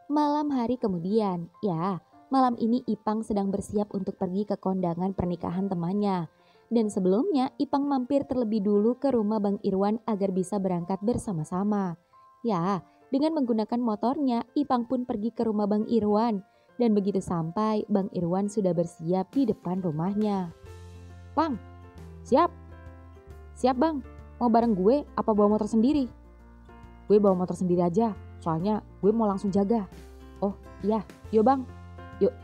Malam hari kemudian, ya, malam ini Ipang sedang bersiap untuk pergi ke kondangan pernikahan temannya. Dan sebelumnya Ipang mampir terlebih dulu ke rumah Bang Irwan agar bisa berangkat bersama-sama. Ya, dengan menggunakan motornya, Ipang pun pergi ke rumah Bang Irwan. Dan begitu sampai, Bang Irwan sudah bersiap di depan rumahnya. Bang, siap? Siap bang, mau bareng gue apa bawa motor sendiri? Gue bawa motor sendiri aja, soalnya gue mau langsung jaga. Oh iya, yuk bang, yuk.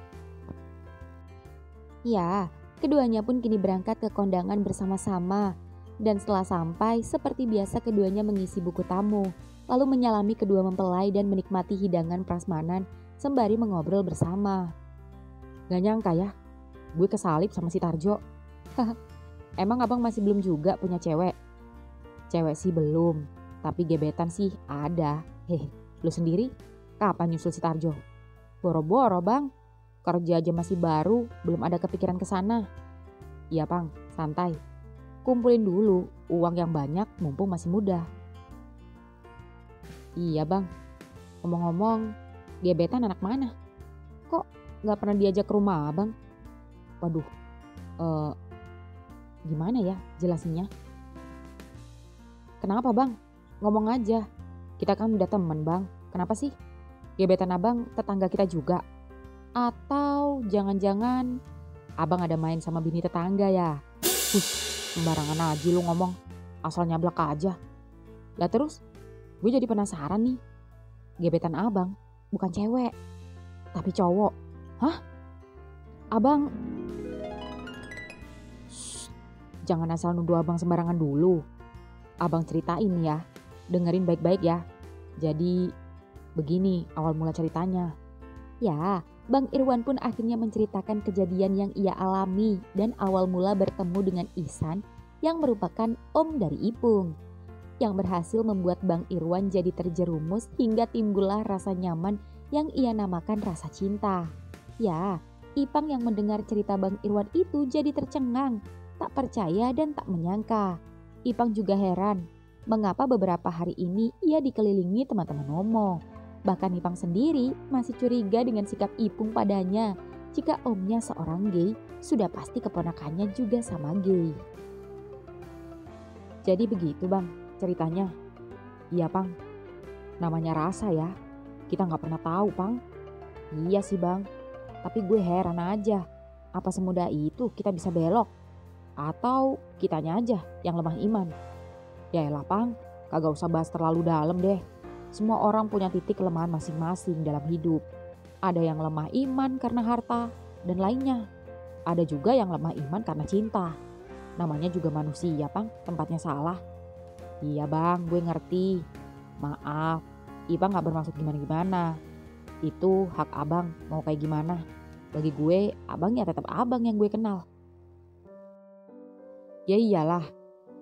Ya, keduanya pun kini berangkat ke kondangan bersama-sama. Dan setelah sampai, seperti biasa keduanya mengisi buku tamu, lalu menyalami kedua mempelai dan menikmati hidangan prasmanan sembari mengobrol bersama. Gak nyangka ya, gue kesalip sama si Tarjo. Emang abang masih belum juga punya cewek? Cewek sih belum, tapi gebetan sih ada. Lu sendiri kapan nyusul si Tarjo? Boro-boro bang, kerja aja masih baru, belum ada kepikiran ke sana. Iya bang, santai. Kumpulin dulu uang yang banyak mumpung masih muda. Iya bang, ngomong-ngomong, gebetan anak mana? Kok gak pernah diajak ke rumah abang? Waduh, gimana ya jelasinnya? Kenapa bang? Ngomong aja. Kita kan udah temen bang. Kenapa sih? Gebetan abang tetangga kita juga. Atau jangan-jangan abang ada main sama bini tetangga ya? Sembarangan aja lu ngomong. Asal nyablak aja. Lah terus, gue jadi penasaran nih. Gebetan abang bukan cewek, tapi cowok. Hah? Abang... Shh, jangan asal nuduh abang sembarangan dulu. Abang ceritain ya, dengerin baik-baik ya. Jadi begini awal mula ceritanya. Ya, Bang Irwan pun akhirnya menceritakan kejadian yang ia alami dan awal mula bertemu dengan Ihsan yang merupakan om dari Ipung. Yang berhasil membuat Bang Irwan jadi terjerumus hingga timbullah rasa nyaman yang ia namakan rasa cinta. Ya, Ipang yang mendengar cerita Bang Irwan itu jadi tercengang, tak percaya dan tak menyangka. Ipang juga heran, mengapa beberapa hari ini ia dikelilingi teman-teman homo. Bahkan Ipang sendiri masih curiga dengan sikap Ipung padanya. Jika omnya seorang gay, sudah pasti keponakannya juga sama gay. Jadi begitu bang, ceritanya. Iya bang, namanya rasa ya. Kita gak pernah tahu bang. Iya sih bang, tapi gue heran aja. Apa semudah itu kita bisa belok? Atau kitanya aja yang lemah iman? Ya elah pang, kagak usah bahas terlalu dalam deh. Semua orang punya titik kelemahan masing-masing dalam hidup. Ada yang lemah iman karena harta dan lainnya. Ada juga yang lemah iman karena cinta. Namanya juga manusia pang, tempatnya salah. Iya bang, gue ngerti. Maaf, Ipang gak bermaksud gimana-gimana. Itu hak abang mau kayak gimana. Bagi gue, abang ya tetap abang yang gue kenal. Ya iyalah,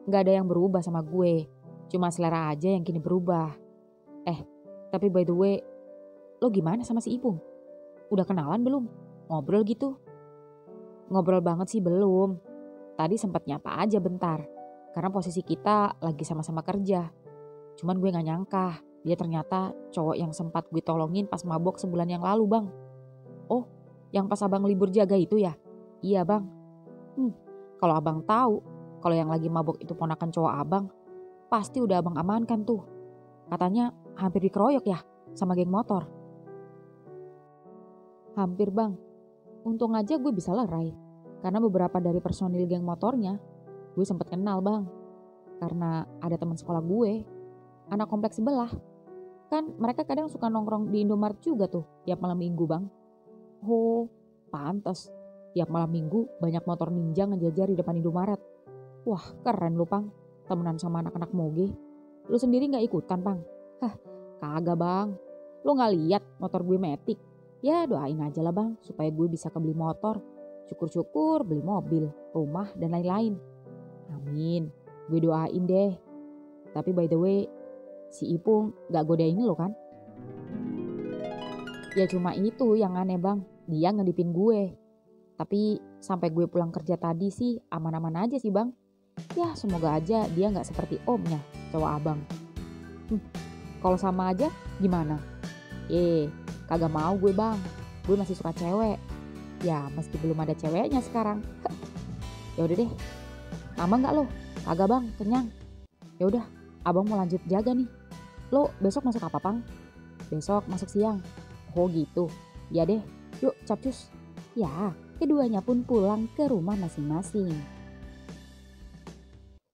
gak ada yang berubah sama gue. Cuma selera aja yang kini berubah. Tapi by the way, lo gimana sama si Ipung? Udah kenalan belum? Ngobrol gitu? Ngobrol banget sih belum. Tadi sempat nyapa aja bentar. Karena posisi kita lagi sama-sama kerja. Cuman gue gak nyangka, dia ternyata cowok yang sempat gue tolongin pas mabok sebulan yang lalu bang. Oh, yang pas abang libur jaga itu ya? Iya bang. Kalau abang tahu, kalau yang lagi mabok itu ponakan cowok abang, pasti udah abang amankan tuh. Katanya hampir dikeroyok ya sama geng motor. Hampir bang, untung aja gue bisa lerai. Karena beberapa dari personil geng motornya, gue sempet kenal bang. Karena ada teman sekolah gue, anak kompleks sebelah. Kan mereka kadang suka nongkrong di Indomaret juga tuh tiap malam minggu bang. Oh, pantas. Tiap malam minggu banyak motor ninja ngejajar di depan Indomaret. Wah keren lu pang, temenan sama anak-anak moge. Lu sendiri gak ikutan pang? Kagak bang. Lu gak lihat motor gue metik? Ya doain aja lah bang supaya gue bisa kebeli motor. Syukur-syukur beli mobil, rumah dan lain-lain. Amin, gue doain deh. Tapi by the way, si Ipung gak godain lo kan? Ya cuma itu yang aneh bang, dia ngedipin gue. Tapi sampai gue pulang kerja tadi sih aman-aman aja sih bang. Ya semoga aja dia gak seperti omnya, cowok abang. Kalau sama aja gimana? Kagak mau gue bang, gue masih suka cewek. Ya meski belum ada ceweknya sekarang. Ya udah deh, lama nggak lo? Kagak bang, kenyang. Ya udah, abang mau lanjut jaga nih. Lo besok masuk apa pang? Besok masuk siang. Oh gitu, ya deh, yuk capcus. Ya, keduanya pun pulang ke rumah masing-masing.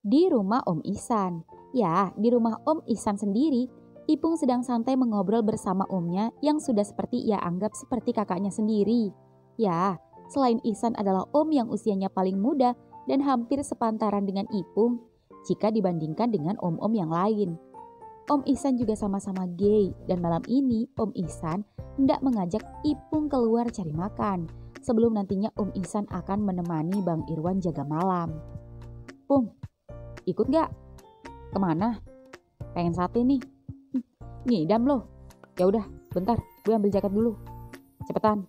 Di rumah Om Ihsan. Ya, di rumah Om Ihsan sendiri, Ipung sedang santai mengobrol bersama omnya yang sudah seperti ia anggap seperti kakaknya sendiri. Ya, selain Ihsan adalah om yang usianya paling muda dan hampir sepantaran dengan Ipung jika dibandingkan dengan om-om yang lain. Om Ihsan juga sama-sama gay dan malam ini Om Ihsan hendak mengajak Ipung keluar cari makan sebelum nantinya Om Ihsan akan menemani Bang Irwan jaga malam. Pung, ikut gak? Kemana? Pengen sate nih. Ngidam loh. Ya udah, bentar, gue ambil jaket dulu. Cepetan,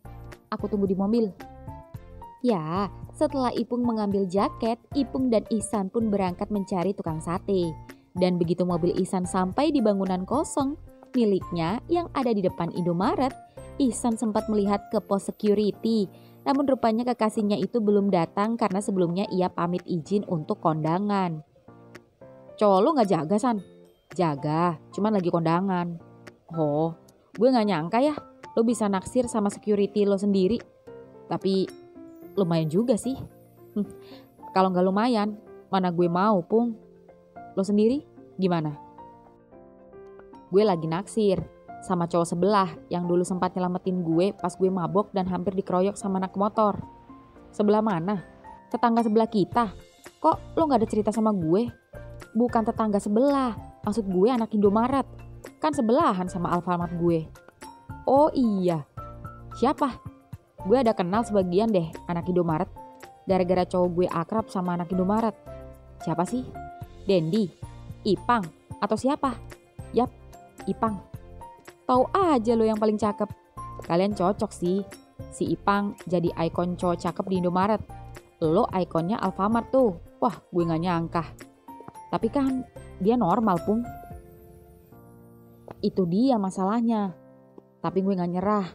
aku tunggu di mobil. Ya, setelah Ipung mengambil jaket, Ipung dan Ihsan pun berangkat mencari tukang sate. Dan begitu mobil Ihsan sampai di bangunan kosong miliknya yang ada di depan Indomaret, Ihsan sempat melihat ke pos security. Namun rupanya kekasihnya itu belum datang karena sebelumnya ia pamit izin untuk kondangan. Cowok lu gak jaga San? Jaga, cuman lagi kondangan. Oh, gue gak nyangka ya lo bisa naksir sama security lo sendiri. Tapi lumayan juga sih. Kalau gak lumayan, mana gue mau Pung. Lo sendiri gimana? Gue lagi naksir sama cowok sebelah yang dulu sempat nyelamatin gue pas gue mabok dan hampir dikeroyok sama anak motor. Sebelah mana? Tetangga sebelah kita. Kok lo gak ada cerita sama gue? Bukan tetangga sebelah, maksud gue anak Indomaret. Kan sebelahan sama Alfamart gue. Oh iya, siapa? Gue ada kenal sebagian deh anak Indomaret. Gara-gara cowok gue akrab sama anak Indomaret. Siapa sih? Dendi, Ipang, atau siapa? Yap, Ipang. Tahu aja lo yang paling cakep. Kalian cocok sih. Si Ipang jadi ikon cowok cakep di Indomaret. Lo ikonnya Alfamart tuh. Wah, gue gak nyangka. Tapi kan dia normal Pung. Itu dia masalahnya. Tapi gue gak nyerah.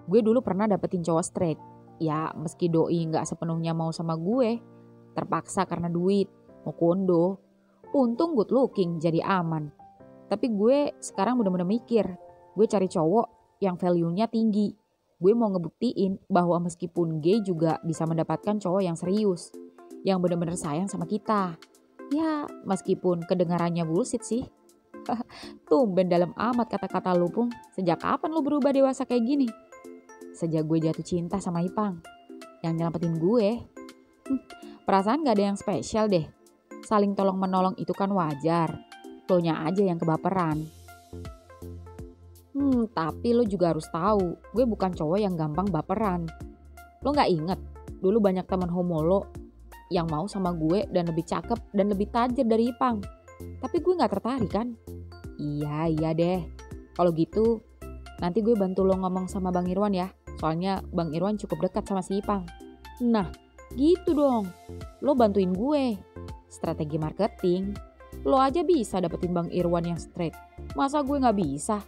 Gue dulu pernah dapetin cowok straight. Ya meski doi gak sepenuhnya mau sama gue. Terpaksa karena duit. Mau kondo. Untung good looking jadi aman. Tapi gue sekarang bener-bener mikir. Gue cari cowok yang value-nya tinggi. Gue mau ngebuktiin bahwa meskipun gay juga bisa mendapatkan cowok yang serius. Yang bener-bener sayang sama kita. Ya meskipun kedengarannya bullshit sih. Tumben dalam amat kata-kata lu Pung. Sejak kapan lu berubah dewasa kayak gini? Sejak gue jatuh cinta sama Ipang. Yang nyelamatin gue. Perasaan gak ada yang spesial deh. Saling tolong menolong itu kan wajar. Lonya aja yang kebaperan. Tapi lo juga harus tahu. Gue bukan cowok yang gampang baperan. Lo gak inget? Dulu banyak teman homo lo yang mau sama gue dan lebih cakep dan lebih tajir dari Ipang. Tapi gue gak tertarik kan? Iya deh. Kalau gitu nanti gue bantu lo ngomong sama Bang Irwan ya. Soalnya Bang Irwan cukup dekat sama si Ipang. Nah gitu dong. Lo bantuin gue. Strategi marketing. Lo aja bisa dapetin Bang Irwan yang straight. Masa gue gak bisa?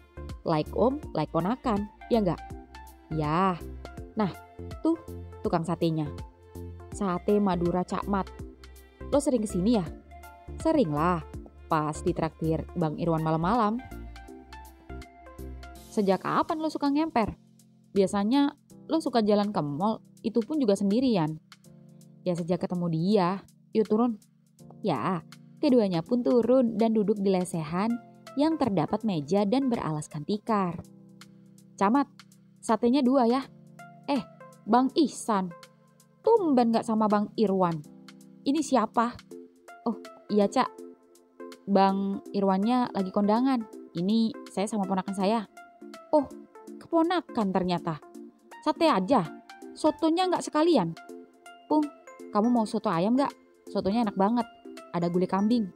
Like om, like ponakan. Ya gak? Ya. Nah tuh tukang satenya. Sate Madura Cak Mat. Lo sering kesini ya? Sering lah, pas ditraktir Bang Irwan malam-malam. Sejak kapan lo suka ngemper? Biasanya lo suka jalan ke mall, itu pun juga sendirian. Ya sejak ketemu dia, yuk turun. Ya, keduanya pun turun dan duduk di lesehan yang terdapat meja dan beralaskan tikar. Camat, satenya 2 ya. Bang Ihsan. Tumben gak sama Bang Irwan. Ini siapa? Oh iya Cak. Bang Irwannya lagi kondangan. Ini saya sama ponakan saya. Oh keponakan ternyata. Sate aja. Sotonya gak sekalian. Pung, kamu mau soto ayam gak? Sotonya enak banget. Ada gulai kambing.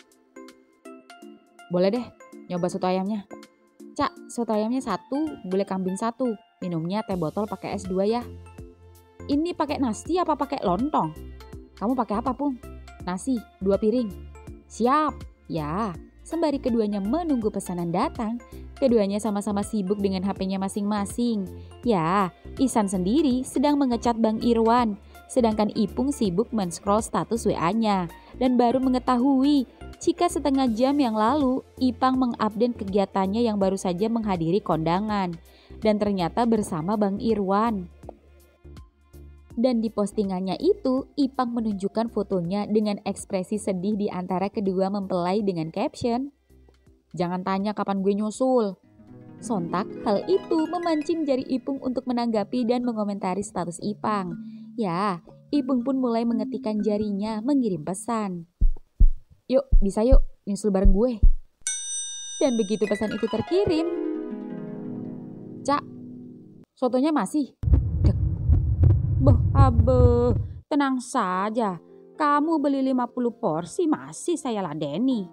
Boleh deh nyoba soto ayamnya. Cak, soto ayamnya 1, gulai kambing 1. Minumnya teh botol pakai es 2 ya. Ini pakai nasi apa pakai lontong? Kamu pakai apa Pung? Nasi 2 piring. Siap. Ya, sembari keduanya menunggu pesanan datang, Keduanya sama-sama sibuk dengan HP-nya masing-masing. Ya, Ihsan sendiri sedang mengecat Bang Irwan, sedangkan Ipung sibuk men-scroll status WA-nya dan baru mengetahui jika setengah jam yang lalu Ipang mengupdate kegiatannya yang baru saja menghadiri kondangan dan ternyata bersama Bang Irwan. Dan di postingannya itu, Ipang menunjukkan fotonya dengan ekspresi sedih di antara kedua mempelai dengan caption, "Jangan tanya kapan gue nyusul." Sontak, hal itu memancing jari Ipung untuk menanggapi dan mengomentari status Ipang. Ya, Ipung pun mulai mengetikkan jarinya mengirim pesan. "Yuk, bisa yuk, nyusul bareng gue." Dan begitu pesan itu terkirim, "Cak, sotonya masih?" Boh, tenang saja. Kamu beli 50 porsi masih saya ladeni."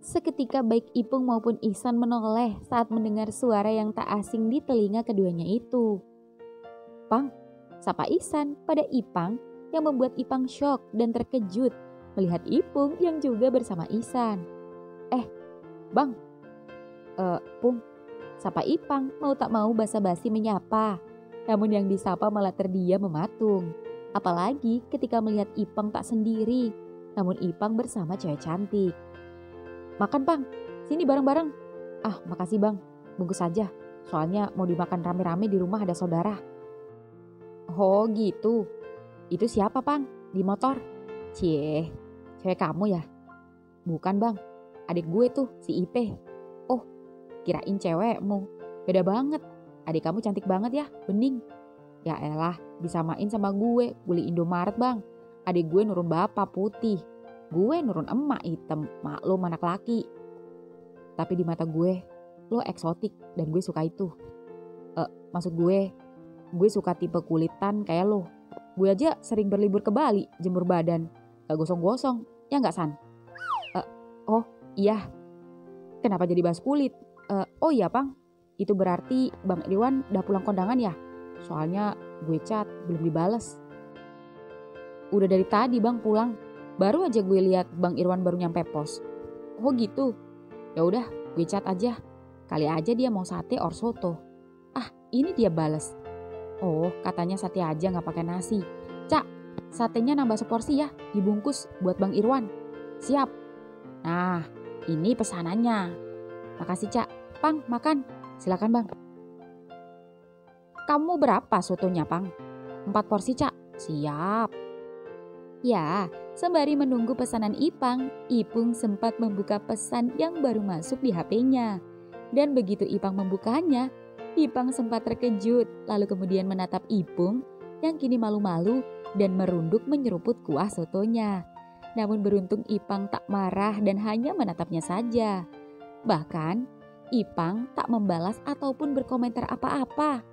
Seketika baik Ipung maupun Ihsan menoleh saat mendengar suara yang tak asing di telinga keduanya itu. "Pang," sapa Ihsan pada Ipang yang membuat Ipang syok dan terkejut melihat Ipung yang juga bersama Ihsan. Bang." Pung," sapa Ipang mau tak mau basa-basi menyapa. Namun yang disapa malah terdiam mematung. Apalagi ketika melihat Ipang tak sendiri, namun Ipang bersama cewek cantik. "Makan Bang, sini bareng-bareng." "Ah makasih Bang, bungkus saja. Soalnya mau dimakan rame-rame di rumah ada saudara." "Oh gitu, itu siapa Pang di motor?" "Cie, cewek kamu ya?" "Bukan Bang, adik gue tuh si Ipe." "Oh, kirain cewekmu. Beda banget. Adik kamu cantik banget ya, bening." "Ya elah, disamain sama gue, beli Indomaret Bang. Adik gue nurun bapak putih, gue nurun emak hitam, maklum anak laki. Tapi di mata gue, lo eksotik dan gue suka itu. Maksud gue suka tipe kulitan kayak lo. Gue aja sering berlibur ke Bali, jemur badan, gak gosong-gosong, ya gak San?" Oh iya, kenapa jadi bahas kulit? Oh iya Pang, itu berarti Bang Irwan udah pulang kondangan ya? Soalnya gue chat belum dibales." "Udah dari tadi Bang pulang. Baru aja gue lihat Bang Irwan baru nyampe pos." "Oh gitu. Ya udah, gue chat aja. Kali aja dia mau sate or soto." Ah, ini dia bales. "Oh, katanya sate aja nggak pakai nasi. Cak, satenya nambah seporsi ya, dibungkus buat Bang Irwan." "Siap." "Nah, ini pesanannya." "Makasih Cak. Pang, makan. Silakan Bang." "Kamu berapa sotonya Pang?" 4 porsi Cak." "Siap." Ya, sembari menunggu pesanan Ipang, Ipung sempat membuka pesan yang baru masuk di HP-nya. Dan begitu Ipang membukanya, Ipang sempat terkejut lalu kemudian menatap Ipung yang kini malu-malu dan merunduk menyeruput kuah sotonya. Namun beruntung Ipang tak marah dan hanya menatapnya saja. Bahkan, Ipang tak membalas ataupun berkomentar apa-apa.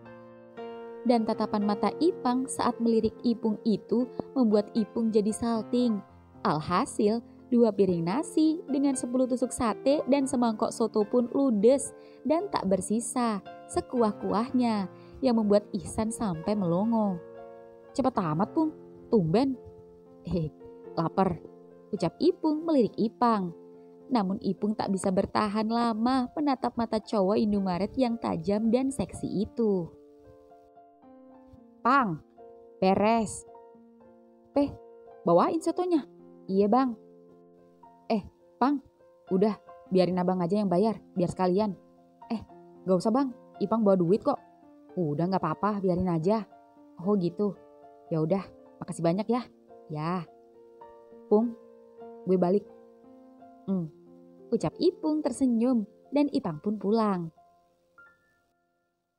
Dan tatapan mata Ipang saat melirik Ipung itu membuat Ipung jadi salting. Alhasil, 2 piring nasi dengan 10 tusuk sate dan semangkok soto pun ludes dan tak bersisa sekuah-kuahnya yang membuat Ihsan sampai melongo. "Cepat amat Pung, tumben." Lapar," ucap Ipung melirik Ipang. Namun Ipung tak bisa bertahan lama menatap mata cowok Indomaret yang tajam dan seksi itu. "Pang, beres." "Bawain sotonya." "Iya Bang." Pang, udah biarin abang aja yang bayar, biar sekalian." Gak usah Bang, Ipang bawa duit kok." "Udah gak apa-apa, biarin aja." "Oh gitu, ya udah, makasih banyak ya." "Ya." "Pung, gue balik." Ucap Ipung tersenyum dan Ipang pun pulang.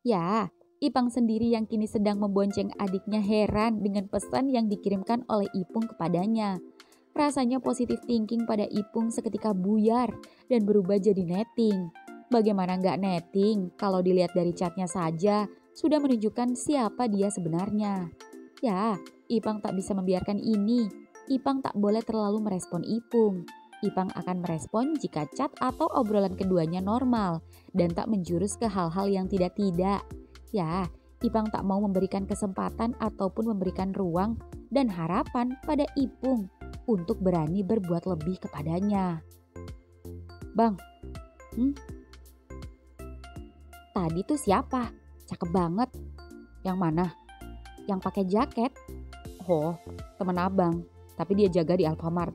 Ya, Ipang sendiri yang kini sedang membonceng adiknya heran dengan pesan yang dikirimkan oleh Ipung kepadanya. Rasanya positive thinking pada Ipung seketika buyar dan berubah jadi netting. Bagaimana nggak netting kalau dilihat dari chatnya saja sudah menunjukkan siapa dia sebenarnya. Ya, Ipang tak bisa membiarkan ini. Ipang tak boleh terlalu merespon Ipung. Ipang akan merespon jika chat atau obrolan keduanya normal dan tak menjurus ke hal-hal yang tidak-tidak. Ya, Ipang tak mau memberikan kesempatan ataupun memberikan ruang dan harapan pada Ipung untuk berani berbuat lebih kepadanya. "Bang, Tadi tuh siapa? Cakep banget. Yang mana? Yang pakai jaket. Oh, teman abang. Tapi dia jaga di Alfamart.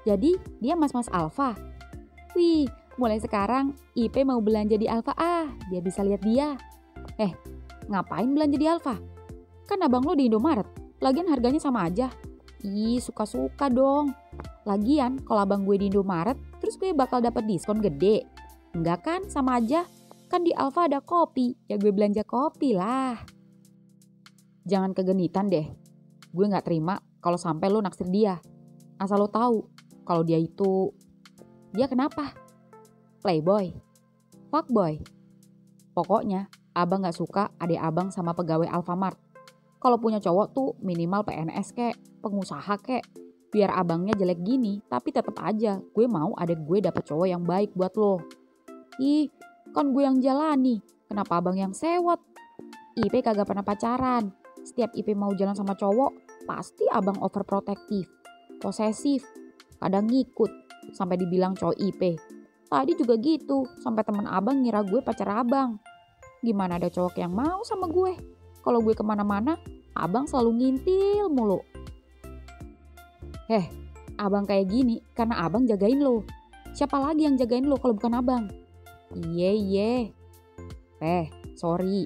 Jadi dia mas-mas Alfa. Wih, mulai sekarang IP mau belanja di Alfa biar bisa lihat dia. Ngapain belanja di Alfa? Kan abang lo di Indomaret. Lagian harganya sama aja. Ih, suka-suka dong. Lagian kalau abang gue di Indomaret, terus gue bakal dapat diskon gede. Enggak kan, sama aja. Kan di Alfa ada kopi, ya gue belanja kopi lah. Jangan kegenitan deh. Gue gak terima kalau sampai lo naksir dia. Asal lo tahu, kalau dia itu... Dia kenapa? Playboy? Fuckboy? Pokoknya, abang gak suka adik abang sama pegawai Alfamart. Kalau punya cowok tuh minimal PNS kek, pengusaha kek. Biar abangnya jelek gini, tapi tetap aja gue mau adik gue dapet cowok yang baik buat lo. Ih, kan gue yang jalani. Kenapa abang yang sewot? IP kagak pernah pacaran. Setiap IP mau jalan sama cowok, pasti abang overprotektif, posesif, kadang ngikut, sampai dibilang cowok IP. Tadi juga gitu, sampai teman abang ngira gue pacar abang. Gimana ada cowok yang mau sama gue? Kalau gue kemana-mana, abang selalu ngintil mulu. Abang kayak gini karena abang jagain lo. Siapa lagi yang jagain lo kalau bukan abang? Iye. Sorry.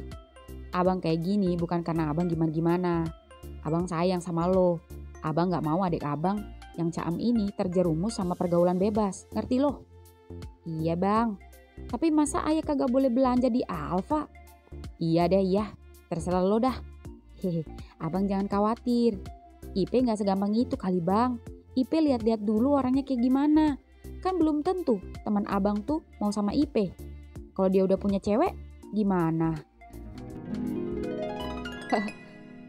Abang kayak gini bukan karena abang gimana-gimana. Abang sayang sama lo. Abang gak mau adik abang yang Caam ini terjerumus sama pergaulan bebas. Ngerti lo? Iya bang. Tapi masa ayah kagak boleh belanja di Alfa? Iya deh ya. Terserah lo dah. Abang jangan khawatir. IP gak segampang itu kali bang. IP lihat-lihat dulu orangnya kayak gimana. Kan belum tentu teman abang tuh mau sama IP. Kalau dia udah punya cewek, gimana?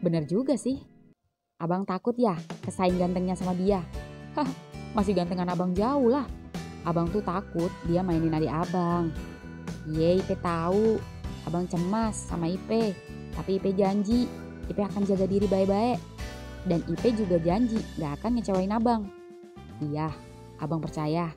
Bener juga sih. Abang takut ya kesaing gantengnya sama dia. Masih gantengan abang jauh lah. Abang tuh takut dia mainin adik abang. Iya, IP tahu. Abang cemas sama IP. Tapi IP janji IP akan jaga diri baik-baik. Dan IP juga janji gak akan ngecewain abang. Iya, abang percaya.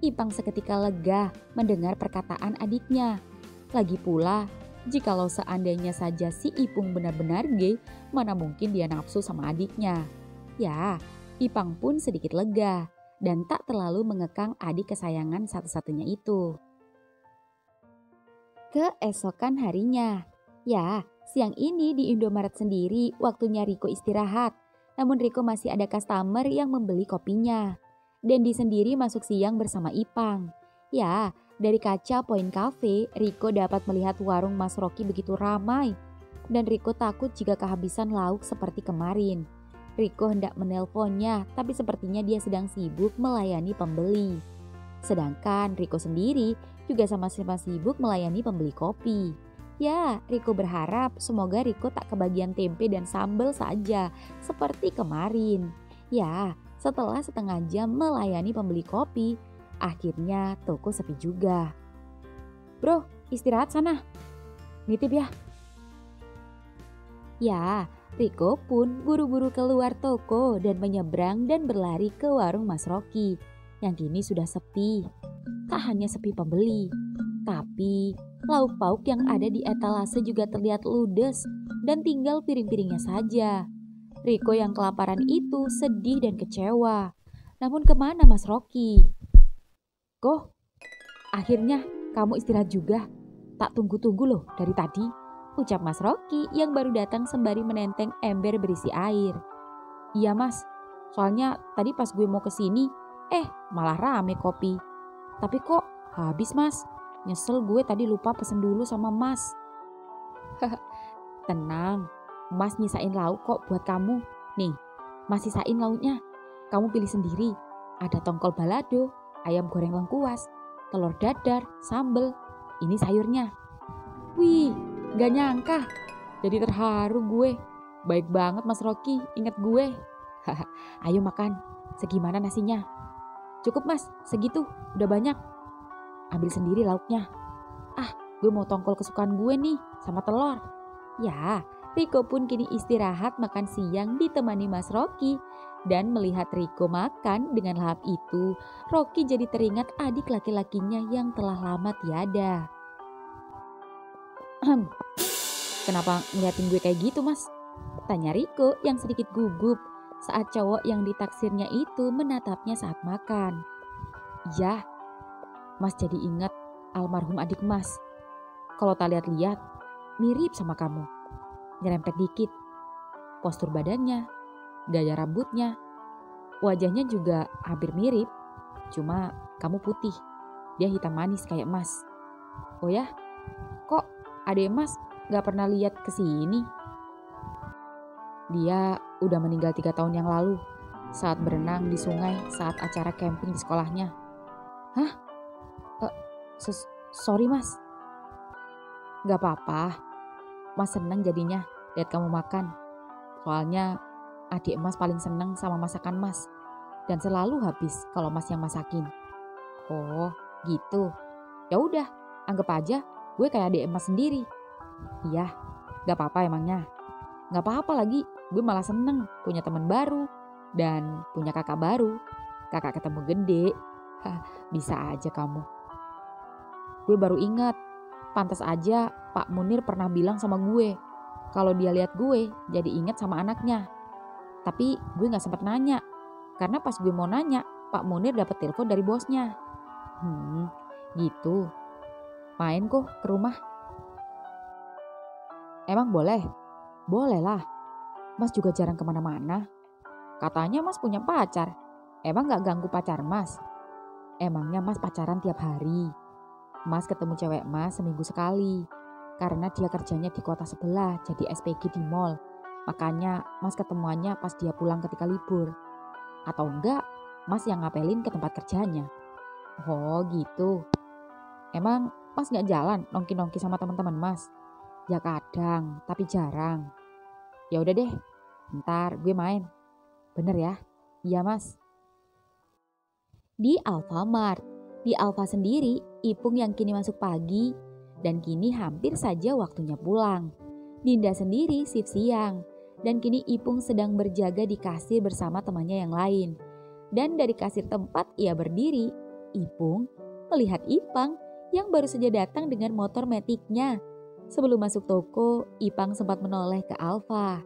Ipang seketika lega mendengar perkataan adiknya. Lagi pula, jikalau seandainya saja si Ipung benar-benar gay, mana mungkin dia nafsu sama adiknya. Ya, Ipang pun sedikit lega dan tak terlalu mengekang adik kesayangan satu-satunya itu. Keesokan harinya, ya, siang ini di Indomaret sendiri waktunya Riko istirahat. Namun Riko masih ada customer yang membeli kopinya. Dendi sendiri masuk siang bersama Ipang. Ya, dari kaca Point Cafe, Riko dapat melihat warung Mas Rocky begitu ramai. Dan Riko takut jika kehabisan lauk seperti kemarin. Riko hendak menelponnya, tapi sepertinya dia sedang sibuk melayani pembeli. Sedangkan Riko sendiri juga sama-sama sibuk melayani pembeli kopi. Ya, Riko berharap semoga Riko tak kebagian tempe dan sambal saja seperti kemarin. Ya, setelah setengah jam melayani pembeli kopi, akhirnya toko sepi juga. Bro, istirahat sana. Nitip ya. Ya, Riko pun buru-buru keluar toko dan menyeberang dan berlari ke warung Mas Rocky yang kini sudah sepi. Tak hanya sepi pembeli, tapi lauk pauk yang ada di etalase juga terlihat ludes dan tinggal piring-piringnya saja. Riko yang kelaparan itu sedih dan kecewa. Namun kemana Mas Rocky? Kok, akhirnya kamu istirahat juga? Tak tunggu-tunggu loh dari tadi, ucap Mas Rocky yang baru datang sembari menenteng ember berisi air. Iya mas, soalnya tadi pas gue mau kesini, malah rame kopi. Tapi kok habis mas? Nyesel gue tadi lupa pesen dulu sama mas. Tenang, mas nyisain lauk kok buat kamu. Nih, mas sisain lauknya. Kamu pilih sendiri. Ada tongkol balado, ayam goreng lengkuas, telur dadar, sambel. Ini sayurnya. Wih, gak nyangka. Jadi terharu gue. Baik banget Mas Rocky, inget gue. Ayo makan. Segimana nasinya? Cukup mas, segitu. Udah banyak. Ambil sendiri lauknya. Gue mau tongkol kesukaan gue nih, sama telur. Ya, Riko pun kini istirahat makan siang ditemani Mas Rocky. Dan melihat Riko makan dengan lahap itu, Rocky jadi teringat adik laki-lakinya yang telah lama tiada. Kenapa ngeliatin gue kayak gitu, Mas? Tanya Riko yang sedikit gugup saat cowok yang ditaksirnya itu menatapnya saat makan. Ya, Mas jadi ingat almarhum adik Mas. Kalau tak lihat-lihat, mirip sama kamu. Nyerempet dikit. Postur badannya, gaya rambutnya, wajahnya juga hampir mirip. Cuma kamu putih, dia hitam manis kayak Mas. Oh ya, kok adek Mas gak pernah lihat ke sini? Dia udah meninggal 3 tahun yang lalu saat berenang di sungai saat acara camping di sekolahnya. Hah? Sorry Mas. Gak apa-apa, Mas seneng jadinya lihat kamu makan. Soalnya adik Mas paling seneng sama masakan Mas. Dan selalu habis kalau Mas yang masakin. Oh gitu. Ya udah, anggap aja gue kayak adik Mas sendiri. Iya, gak apa-apa emangnya. Gak apa-apa lagi, gue malah seneng punya teman baru. Dan punya kakak baru. Kakak ketemu gede. Bisa aja kamu. Gue baru ingat, pantas aja Pak Munir pernah bilang sama gue kalau dia lihat gue jadi ingat sama anaknya. Tapi gue gak sempat nanya, karena pas gue mau nanya, Pak Munir dapat telepon dari bosnya. Gitu. Main kok ke rumah. Emang boleh? Boleh lah. Mas juga jarang kemana-mana. Katanya Mas punya pacar. Emang gak ganggu pacar Mas? Emangnya Mas pacaran tiap hari? Mas ketemu cewek Mas seminggu sekali. Karena dia kerjanya di kota sebelah jadi SPG di mall. Makanya Mas ketemuannya pas dia pulang ketika libur. Atau enggak, Mas yang ngapelin ke tempat kerjanya. Oh gitu. Emang Mas gak jalan nongki-nongki sama teman-teman Mas? Ya kadang, tapi jarang. Ya udah deh, ntar gue main. Bener ya? Iya Mas. Di Alfamart. Di Alfa sendiri, Ipung yang kini masuk pagi dan kini hampir saja waktunya pulang. Dinda sendiri shift siang dan kini Ipung sedang berjaga di kasir bersama temannya yang lain. Dan dari kasir tempat ia berdiri, Ipung melihat Ipang yang baru saja datang dengan motor metiknya. Sebelum masuk toko, Ipang sempat menoleh ke Alfa.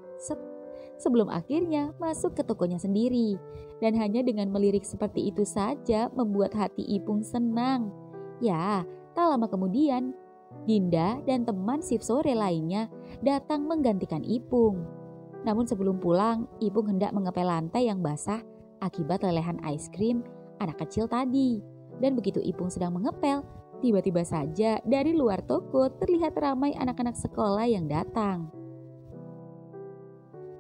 Sebelum akhirnya masuk ke tokonya sendiri. Dan hanya dengan melirik seperti itu saja membuat hati Ipung senang. Ya, tak lama kemudian, Dinda dan teman shift sore lainnya datang menggantikan Ipung. Namun sebelum pulang, Ipung hendak mengepel lantai yang basah akibat lelehan es krim anak kecil tadi. Dan begitu Ipung sedang mengepel, tiba-tiba saja dari luar toko terlihat ramai anak-anak sekolah yang datang.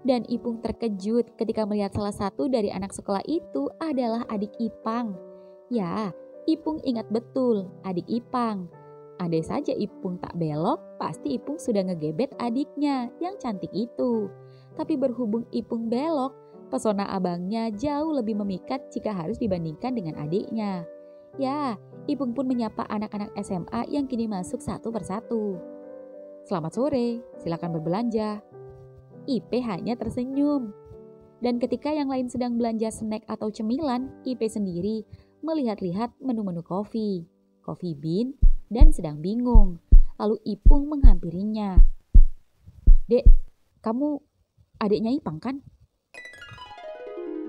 Dan Ipung terkejut ketika melihat salah satu dari anak sekolah itu adalah adik Ipang. Ya, Ipung ingat betul adik Ipang. Andai saja Ipung tak belok, pasti Ipung sudah ngegebet adiknya yang cantik itu. Tapi berhubung Ipung belok, pesona abangnya jauh lebih memikat jika harus dibandingkan dengan adiknya. Ya, Ipung pun menyapa anak-anak SMA yang kini masuk satu persatu. Selamat sore, silakan berbelanja. IP hanya tersenyum. Dan ketika yang lain sedang belanja snack atau cemilan, IP sendiri melihat-lihat menu-menu kopi bean, dan sedang bingung. Lalu Ipung menghampirinya. Dek, kamu adiknya Ipang kan?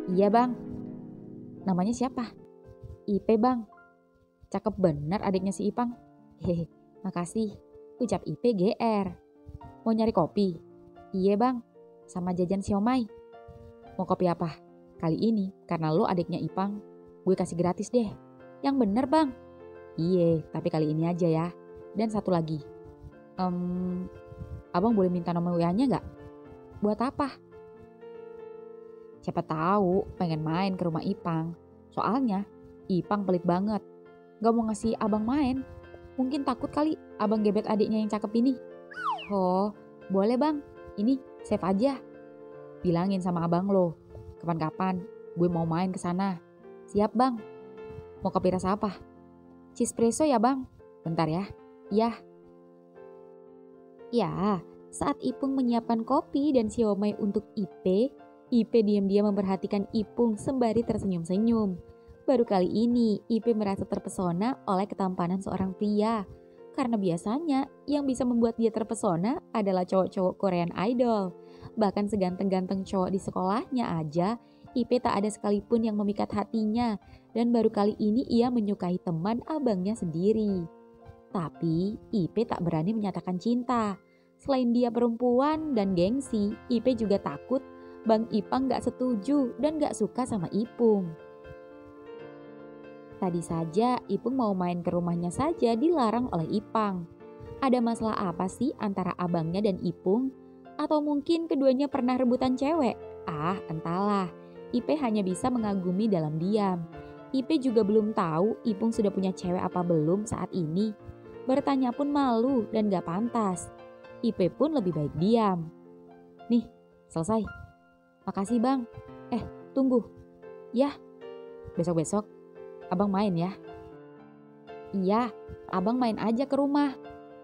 Iya bang. Namanya siapa? IP bang. Cakep bener adiknya si Ipang. Hehe, makasih. Ucap IP GR. Mau nyari kopi? Iya bang, sama jajan siomay. Mau kopi apa? Kali ini karena lo adiknya Ipang, gue kasih gratis deh. Yang bener bang. Iya, tapi kali ini aja ya. Dan satu lagi. Abang boleh minta nomor WA-nya gak? Buat apa? Siapa tahu pengen main ke rumah Ipang. Soalnya Ipang pelit banget. Gak mau ngasih abang main. Mungkin takut kali abang gebet adiknya yang cakep ini. Oh, boleh bang. Ini save aja. Bilangin sama abang lo. Kapan-kapan gue mau main ke sana. Siap bang. Mau kopi rasa apa? Cheese espresso ya bang. Bentar ya. Iya. Ya, saat Ipung menyiapkan kopi dan siomay untuk IP, Ipe diam-diam memperhatikan Ipung sembari tersenyum-senyum. Baru kali ini Ipe merasa terpesona oleh ketampanan seorang pria. Karena biasanya yang bisa membuat dia terpesona adalah cowok-cowok Korean Idol. Bahkan seganteng-ganteng cowok di sekolahnya aja, Ipe tak ada sekalipun yang memikat hatinya. Dan baru kali ini ia menyukai teman abangnya sendiri. Tapi Ipe tak berani menyatakan cinta. Selain dia perempuan dan gengsi, Ipe juga takut Bang Ipang gak setuju dan gak suka sama Ipung. Tadi saja Ipung mau main ke rumahnya saja dilarang oleh Ipang. Ada masalah apa sih antara abangnya dan Ipung? Atau mungkin keduanya pernah rebutan cewek? Ah, entahlah. Ipe hanya bisa mengagumi dalam diam. Ipe juga belum tahu Ipung sudah punya cewek apa belum saat ini. Bertanya pun malu dan gak pantas. Ipe pun lebih baik diam. Nih, selesai. Makasih bang. Tunggu. Yah, besok-besok abang main ya. Iya, abang main aja ke rumah.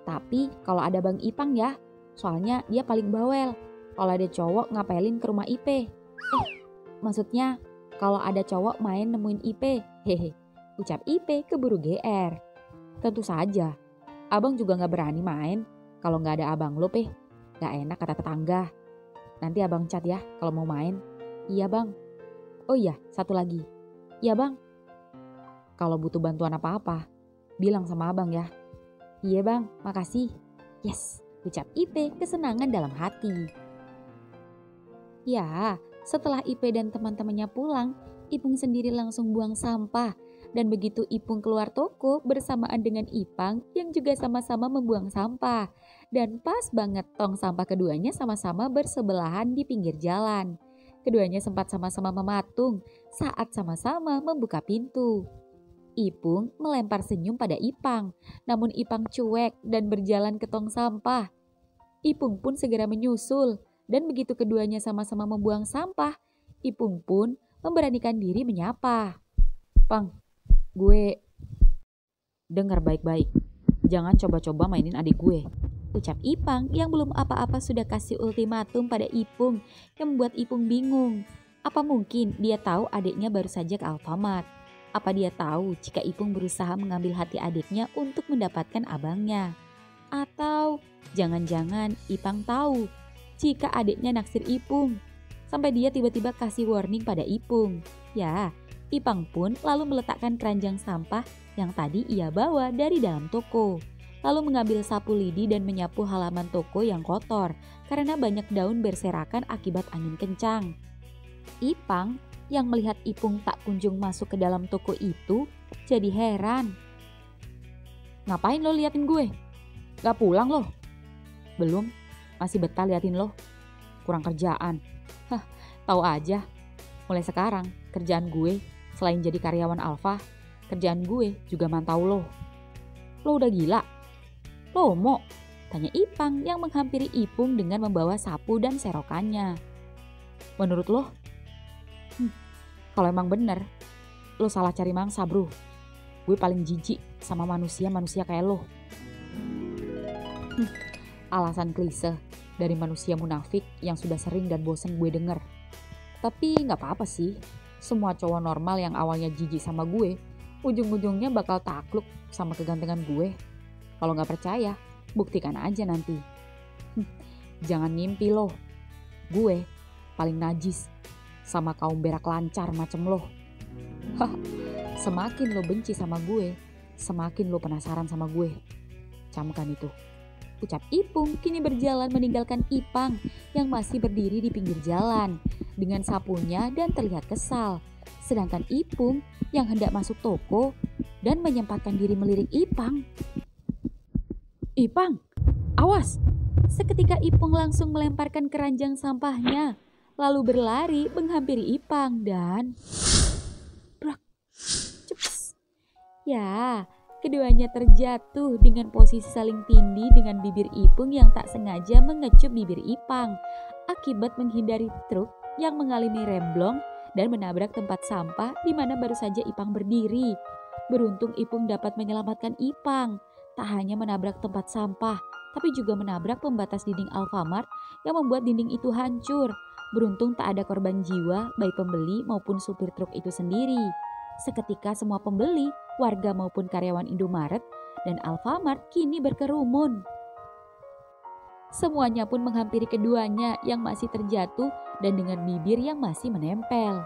Tapi kalau ada Bang Ipang ya, soalnya dia paling bawel. Kalau ada cowok ngapelin ke rumah Ipe. Maksudnya kalau ada cowok main nemuin Ipe. Hehe, ucap Ipe keburu GR. Tentu saja, abang juga gak berani main kalau gak ada abang lo, Pe. Gak enak kata tetangga. Nanti abang cat ya kalau mau main. Iya bang. Oh iya, satu lagi. Iya bang. Kalau butuh bantuan apa-apa, bilang sama abang ya. Iya bang, makasih. Yes, ucap Ipe kesenangan dalam hati. Ya, setelah Ipe dan teman-temannya pulang, Ipung sendiri langsung buang sampah. Dan begitu Ipung keluar toko bersamaan dengan Ipang yang juga sama-sama membuang sampah. Dan pas banget tong sampah keduanya sama-sama bersebelahan di pinggir jalan. Keduanya sempat sama-sama mematung saat sama-sama membuka pintu. Ipung melempar senyum pada Ipang, namun Ipang cuek dan berjalan ke tong sampah. Ipung pun segera menyusul dan begitu keduanya sama-sama membuang sampah, Ipung pun memberanikan diri menyapa. Pang, gue dengar baik-baik. Jangan coba-coba mainin adik gue, ucap Ipang yang belum apa-apa sudah kasih ultimatum pada Ipung yang membuat Ipung bingung. Apa mungkin dia tahu adiknya baru saja ke Alfamart? Apa dia tahu jika Ipung berusaha mengambil hati adiknya untuk mendapatkan abangnya? Atau jangan-jangan Ipang tahu jika adiknya naksir Ipung? Sampai dia tiba-tiba kasih warning pada Ipung. Ya, Ipang pun lalu meletakkan keranjang sampah yang tadi ia bawa dari dalam toko. Lalu mengambil sapu lidi dan menyapu halaman toko yang kotor karena banyak daun berserakan akibat angin kencang. Ipang yang melihat Ipung tak kunjung masuk ke dalam toko itu jadi heran. Ngapain lo liatin gue? Gak pulang lo? Belum, masih betah liatin lo. Kurang kerjaan. Tahu aja. Mulai sekarang kerjaan gue selain jadi karyawan Alfa, kerjaan gue juga mantau lo. Lo udah gila? Lo mau? Tanya Ipang yang menghampiri Ipung dengan membawa sapu dan serokannya. Menurut lo? Kalau emang bener, lo salah cari mangsa bro. Gue paling jijik sama manusia-manusia kayak lo. Alasan klise dari manusia munafik yang sudah sering dan bosen gue denger. Tapi gak apa-apa sih. Semua cowok normal yang awalnya jijik sama gue, ujung-ujungnya bakal takluk sama kegantengan gue. Kalau gak percaya, buktikan aja nanti. Jangan ngimpi lo. Gue paling najis sama kaum berak lancar macem lo. Semakin lo benci sama gue, semakin lo penasaran sama gue. Camkan itu, ucap Ipung kini berjalan meninggalkan Ipang yang masih berdiri di pinggir jalan dengan sapunya dan terlihat kesal. Sedangkan Ipung yang hendak masuk toko dan menyempatkan diri melirik Ipang. Ipang, awas! Seketika Ipung langsung melemparkan keranjang sampahnya, lalu berlari menghampiri Ipang dan brak, ceps. Ya, keduanya terjatuh dengan posisi saling tindih dengan bibir Ipung yang tak sengaja mengecup bibir Ipang akibat menghindari truk yang mengalami remblong dan menabrak tempat sampah di mana baru saja Ipang berdiri. Beruntung Ipung dapat menyelamatkan Ipang. Tak hanya menabrak tempat sampah, tapi juga menabrak pembatas dinding Alfamart yang membuat dinding itu hancur. Beruntung tak ada korban jiwa baik pembeli maupun supir truk itu sendiri. Seketika semua pembeli, warga maupun karyawan Indomaret dan Alfamart kini berkerumun. Semuanya pun menghampiri keduanya yang masih terjatuh dan dengan bibir yang masih menempel.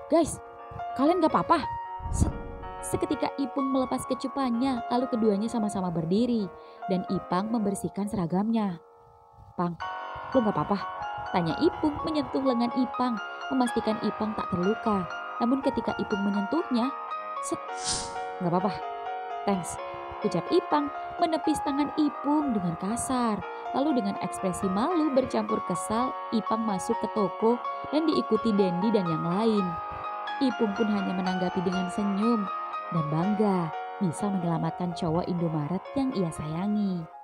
"Guys, kalian gak apa-apa?" Seketika Ipung melepas kecupannya, lalu keduanya sama-sama berdiri dan Ipang membersihkan seragamnya. "Pang, lo gak apa-apa?" tanya Ipung menyentuh lengan Ipang, memastikan Ipang tak terluka. Namun ketika Ipung menyentuhnya, "Gak apa-apa, thanks," ucap Ipang menepis tangan Ipung dengan kasar. Lalu dengan ekspresi malu bercampur kesal, Ipang masuk ke toko dan diikuti Dendi dan yang lain. Ipung pun hanya menanggapi dengan senyum dan bangga bisa menyelamatkan cowok Indomaret yang ia sayangi.